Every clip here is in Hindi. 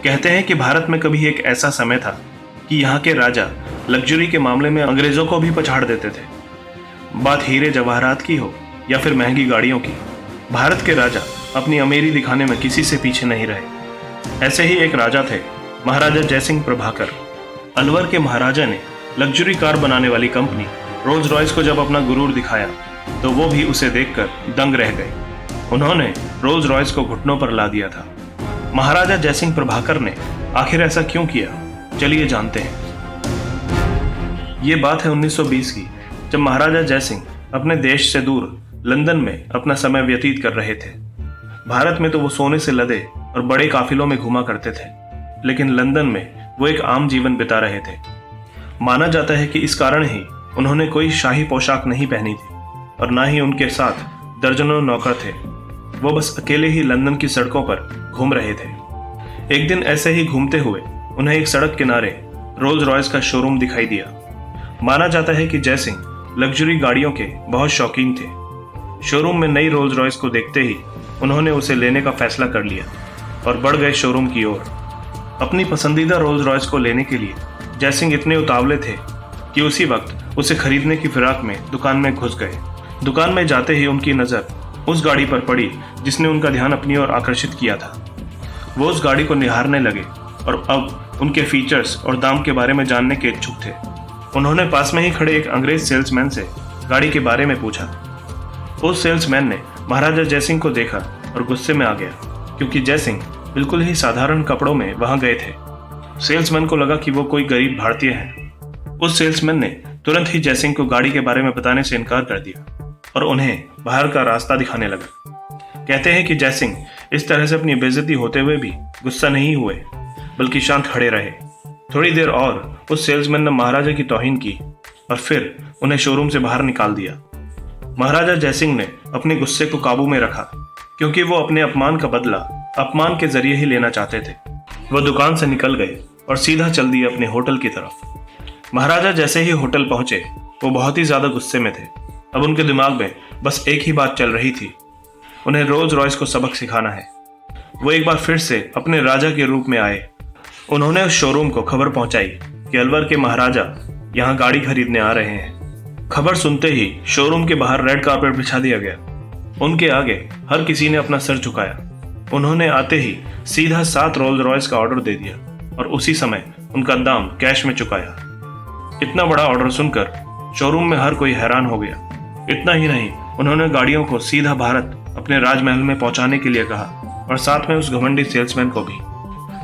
कहते हैं कि भारत में कभी एक ऐसा समय था कि यहाँ के राजा लग्जरी के मामले में अंग्रेजों को भी पछाड़ देते थे। बात हीरे जवाहरात की हो या फिर महंगी गाड़ियों की, भारत के राजा अपनी अमीरी दिखाने में किसी से पीछे नहीं रहे। ऐसे ही एक राजा थे महाराजा जयसिंह प्रभाकर। अलवर के महाराजा ने लग्जरी कार बनाने वाली कंपनी रोल्स रॉयस को जब अपना गुरूर दिखाया तो वो भी उसे देखकर दंग रह गए। उन्होंने रोल्स रॉयस को घुटनों पर ला दिया था। महाराजा जयसिंह प्रभाकर ने आखिर ऐसा क्यों किया, चलिए जानते हैं। ये बात है 1920 की, जब महाराजा जयसिंह अपने देश से दूर लंदन में अपना समय व्यतीत कर रहे थे। भारत में तो वो सोने से लदे और बड़े काफिलों में घुमा करते थे, लेकिन लंदन में वो एक आम जीवन बिता रहे थे। माना जाता है कि इस कारण ही उन्होंने कोई शाही पोशाक नहीं पहनी थी और ना ही उनके साथ दर्जनों नौकर थे। वो बस अकेले ही लंदन की सड़कों पर घूम रहे थे। एक दिन ऐसे ही घूमते हुए उन्हें एक सड़क किनारे रोल्स रॉयस का शोरूम दिखाई दिया। माना जाता है कि जयसिंह लग्जरी गाड़ियों के बहुत शौकीन थे। शोरूम में नई रोल्स रॉयस को देखते ही उन्होंने उसे लेने का फैसला कर लिया और बढ़ गए शोरूम की ओर। अपनी पसंदीदा रोल्स रॉयस को लेने के लिए जयसिंह इतने उतावले थे कि उसी वक्त उसे खरीदने की फिराक में दुकान में घुस गए। दुकान में जाते ही उनकी नज़र उस गाड़ी पर पड़ी जिसने उनका ध्यान अपनी ओर आकर्षित किया था। वो उस गाड़ी को निहारने लगे और अब उनके फीचर्स और दाम के बारे में जानने के इच्छुक थे। उन्होंने पास में ही खड़े एक अंग्रेज सेल्समैन से गाड़ी के बारे में पूछा। उस सेल्समैन ने महाराजा जयसिंह को देखा और गुस्से में आ गया, क्योंकि जयसिंह बिल्कुल ही साधारण कपड़ों में वहां गए थे। सेल्समैन को लगा कि वो कोई गरीब भारतीय है। उस सेल्समैन ने तुरंत ही जयसिंह को गाड़ी के बारे में बताने से इनकार कर दिया और उन्हें बाहर का रास्ता दिखाने लगा। कहते हैं कि जयसिंह इस तरह से अपनी बेइज्जती होते हुए भी गुस्सा नहीं हुए, बल्कि शांत खड़े रहे। थोड़ी देर और उस सेल्समैन ने महाराजा की तौहीन की और फिर उन्हें शोरूम से बाहर निकाल दिया। महाराजा जयसिंह ने अपने गुस्से को काबू में रखा, क्योंकि वो अपने अपमान का बदला अपमान के जरिए ही लेना चाहते थे। वो दुकान से निकल गए और सीधा चल दिए अपने होटल की तरफ। महाराजा जैसे ही होटल पहुंचे वो बहुत ही ज्यादा गुस्से में थे। अब उनके दिमाग में बस एक ही बात चल रही थी, उन्हें रोल्स रॉयस को सबक सिखाना है। वो एक बार फिर से अपने राजा के रूप में आए। उन्होंने उस शोरूम को खबर पहुंचाई कि अलवर के महाराजा यहाँ गाड़ी खरीदने आ रहे हैं। खबर सुनते ही शोरूम के बाहर रेड कारपेट बिछा दिया गया। उनके आगे हर किसी ने अपना सर झुकाया। उन्होंने आते ही सीधा 7 रोल्स रॉयस का ऑर्डर दे दिया और उसी समय उनका दाम कैश में चुकाया। इतना बड़ा ऑर्डर सुनकर शोरूम में हर कोई हैरान हो गया। इतना ही नहीं, उन्होंने गाड़ियों को सीधा भारत अपने राजमहल में पहुंचाने के लिए कहा और साथ में उस घमंडी सेल्समैन को भी।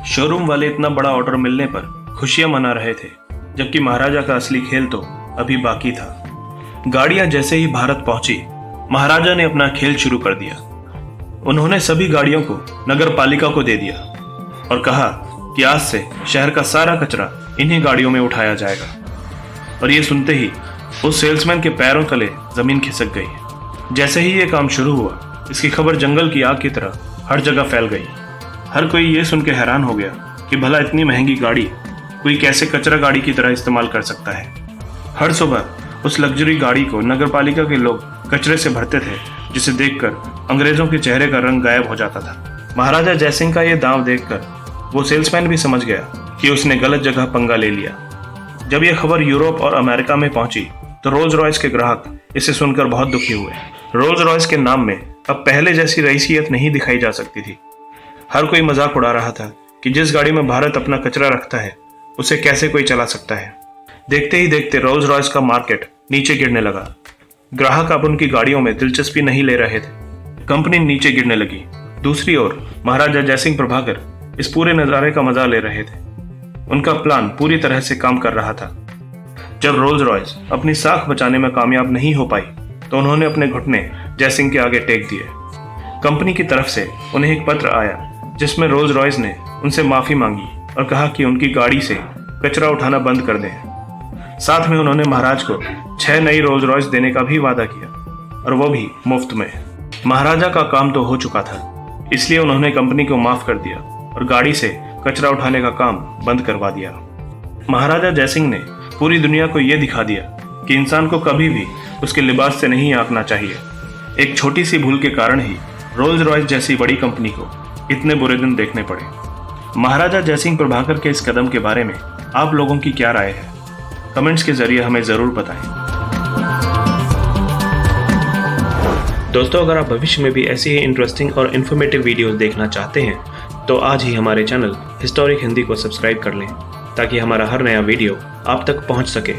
शोरूम वाले इतना बड़ा ऑर्डर मिलने पर खुशियां मना रहे थे, जबकि महाराजा का असली खेल तो अभी बाकी था। गाड़ियां जैसे ही भारत पहुंची, महाराजा ने अपना खेल शुरू कर दिया। उन्होंने सभी गाड़ियों को नगर पालिका को दे दिया और कहा कि आज से शहर का सारा कचरा इन्हीं गाड़ियों में उठाया जाएगा। और ये सुनते ही उस सेल्समैन के पैरों तले जमीन खिसक गई। जैसे ही ये काम शुरू हुआ, इसकी खबर जंगल की आग की तरह हर जगह फैल गई। हर कोई ये सुन के हैरान हो गया कि भला इतनी महंगी गाड़ी कोई कैसे कचरा गाड़ी की तरह इस्तेमाल कर सकता है। हर सुबह उस लग्जरी गाड़ी को नगर पालिका के लोग कचरे से भरते थे, जिसे देखकर अंग्रेजों के चेहरे का रंग गायब हो जाता था। महाराजा जयसिंह का ये दांव देखकर वो सेल्समैन भी समझ गया कि उसने गलत जगह पंगा ले लिया। जब यह खबर यूरोप और अमेरिका में पहुंची तो रोल्स रॉयस के ग्राहक इसे सुनकर बहुत दुखी हुए। रोल्स रॉयस के नाम में अब पहले जैसी रईसियत नहीं दिखाई जा सकती थी। हर कोई मजाक उड़ा रहा था कि जिस गाड़ी में भारत अपना कचरा रखता है उसे कैसे कोई चला सकता है। देखते ही देखते रोल्स रॉयस का मार्केट नीचे गिरने लगा। ग्राहक अब उनकी गाड़ियों में दिलचस्पी नहीं ले रहे थे। कंपनी नीचे गिरने लगी। दूसरी ओर महाराजा जयसिंह प्रभाकर इस पूरे नज़ारे का मजा ले रहे थे। उनका प्लान पूरी तरह से काम कर रहा था। जब रोल्स रॉयस अपनी साख बचाने में कामयाब नहीं हो पाई तो उन्होंने अपने घुटने जयसिंह के आगे टेक दिए। कंपनी की तरफ से उन्हें एक पत्र आया जिसमें रोल्स रॉयस ने उनसे माफी मांगी और कहा कि उनकी गाड़ी से कचरा उठाना बंद कर दें। साथ में उन्होंने महाराज को 6 नई रोल्स रॉयस देने का भी वादा किया, और वो भी मुफ्त में। महाराजा का काम तो हो चुका था, इसलिए उन्होंने कंपनी को माफ कर दिया और गाड़ी से कचरा उठाने का काम बंद करवा दिया। महाराजा जयसिंह ने पूरी दुनिया को यह दिखा दिया कि इंसान को कभी भी उसके लिबास से नहीं आंकना चाहिए। एक छोटी सी भूल के कारण ही रोल्स रॉयस जैसी बड़ी कंपनी को इतने बुरे दिन देखने पड़े। महाराजा जयसिंह प्रभाकर के इस कदम के बारे में आप लोगों की क्या राय है? कमेंट्स के जरिए हमें ज़रूर बताएं। दोस्तों, अगर आप भविष्य में भी ऐसी ही इंटरेस्टिंग और इन्फॉर्मेटिव वीडियोस देखना चाहते हैं तो आज ही हमारे चैनल हिस्टोरिक हिंदी को सब्सक्राइब कर लें ताकि हमारा हर नया वीडियो आप तक पहुंच सके।